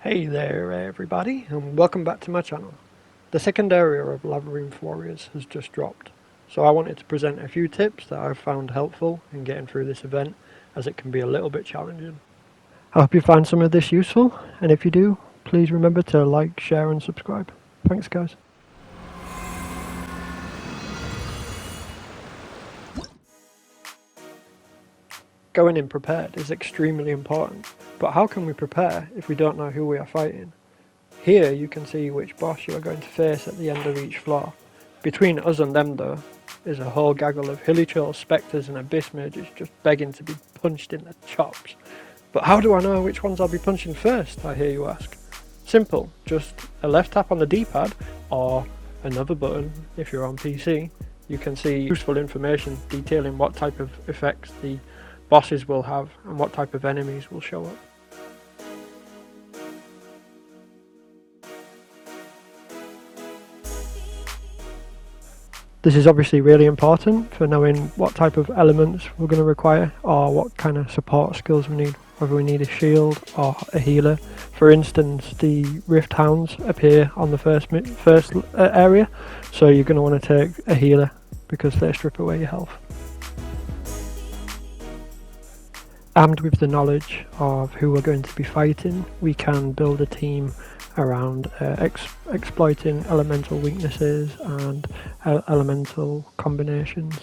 Hey there everybody, and welcome back to my channel. The second area of Labyrinth Warriors has just dropped, so I wanted to present a few tips that I've found helpful in getting through this event, as it can be a little bit challenging. I hope you find some of this useful, and if you do, please remember to like, share and subscribe. Thanks guys. Going in prepared is extremely important, but how can we prepare if we don't know who we are fighting? Here you can see which boss you are going to face at the end of each floor. Between us and them though, is a whole gaggle of hilly trolls, spectres and abyss mages just begging to be punched in the chops. But how do I know which ones I'll be punching first, I hear you ask? Simple, just a left tap on the D-pad, or another button if you're on PC. You can see useful information detailing what type of effects the bosses will have and what type of enemies will show up. This is obviously really important for knowing what type of elements we're going to require or what kind of support skills we need, whether we need a shield or a healer. For instance, the Rift Hounds appear on the first area, so you're going to want to take a healer because they strip away your health. Armed with the knowledge of who we're going to be fighting, we can build a team around exploiting elemental weaknesses and elemental combinations.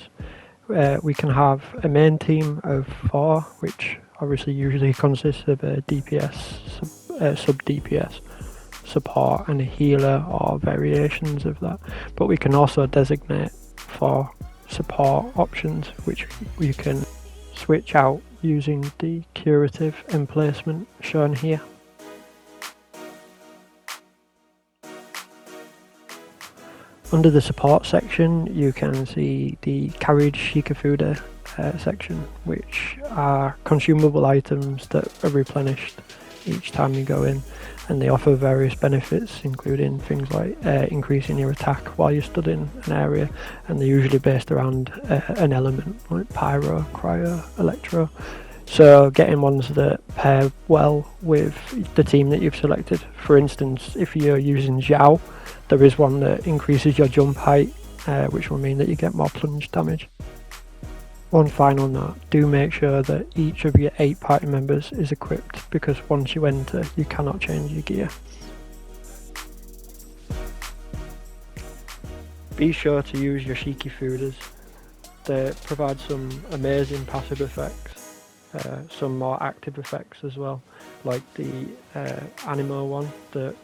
We can have a main team of 4, which obviously usually consists of a DPS, sub-DPS support and a healer or variations of that. But we can also designate 4 support options, which you can switch out using the curative emplacement shown here. Under the support section you can see the carried Shikafuda section, which are consumable items that are replenished each time you go in, and they offer various benefits, including things like increasing your attack while you're stood in an area, and they're usually based around an element like pyro, cryo, electro. So getting ones that pair well with the team that you've selected. For instance, if you're using Zhao, there is one that increases your jump height, which will mean that you get more plunge damage. One final note, do make sure that each of your 8 party members is equipped, because once you enter you cannot change your gear. Be sure to use your Shikifudas. They provide some amazing passive effects, some more active effects as well, like the Animo one that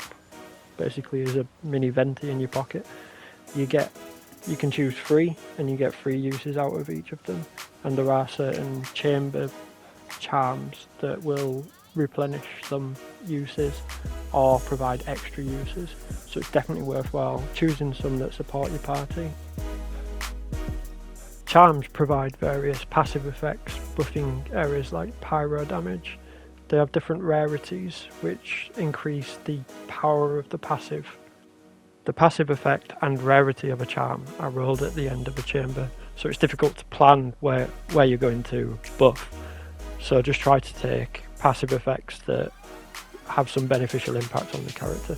basically is a mini venti in your pocket. You can choose 3 and you get 3 uses out of each of them, and there are certain chamber charms that will replenish some uses or provide extra uses, so it's definitely worthwhile choosing some that support your party. Charms provide various passive effects, buffing areas like pyro damage. They have different rarities which increase the power of the passive. The passive effect and rarity of a charm are rolled at the end of a chamber, so it's difficult to plan where you're going to buff. So just try to take passive effects that have some beneficial impact on the character.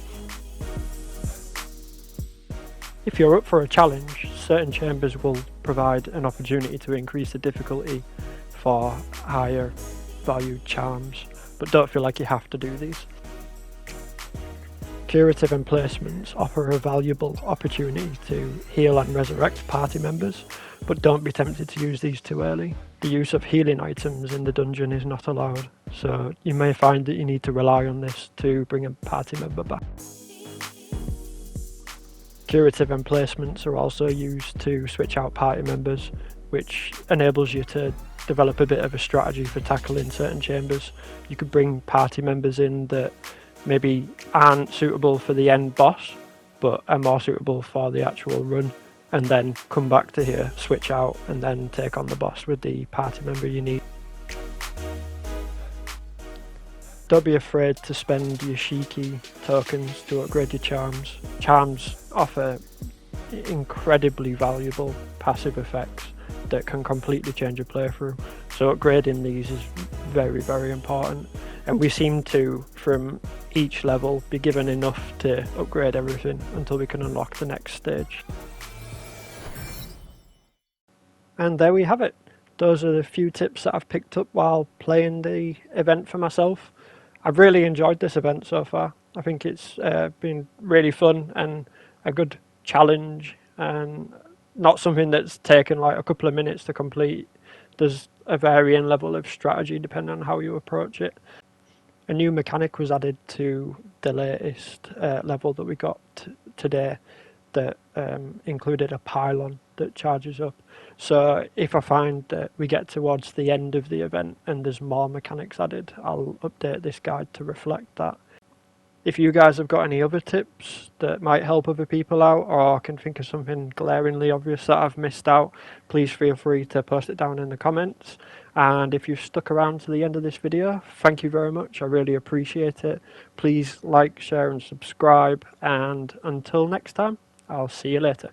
If you're up for a challenge, certain chambers will provide an opportunity to increase the difficulty for higher valued charms, but don't feel like you have to do these. Curative emplacements offer a valuable opportunity to heal and resurrect party members, but don't be tempted to use these too early. The use of healing items in the dungeon is not allowed, so you may find that you need to rely on this to bring a party member back. Curative emplacements are also used to switch out party members, which enables you to develop a bit of a strategy for tackling certain chambers. You could bring party members in that maybe aren't suitable for the end boss, but are more suitable for the actual run, and then come back to here, switch out, and then take on the boss with the party member you need. Don't be afraid to spend your Shiki tokens to upgrade your charms. Charms offer incredibly valuable passive effects that can completely change your playthrough, so upgrading these is very, very important. And we seem to, from each level be given enough to upgrade everything until we can unlock the next stage. And there we have it. Those are the few tips that I've picked up while playing the event for myself. I've really enjoyed this event so far. I think it's been really fun and a good challenge, and not something that's taken like a couple of minutes to complete. There's a varying level of strategy depending on how you approach it. A new mechanic was added to the latest level that we got today that included a pylon that charges up. So if I find that we get towards the end of the event and there's more mechanics added, I'll update this guide to reflect that. If you guys have got any other tips that might help other people out, or can think of something glaringly obvious that I've missed out, please feel free to post it down in the comments. And if you've stuck around to the end of this video, thank you very much. I really appreciate it. Please like, share and subscribe, and until next time, I'll see you later.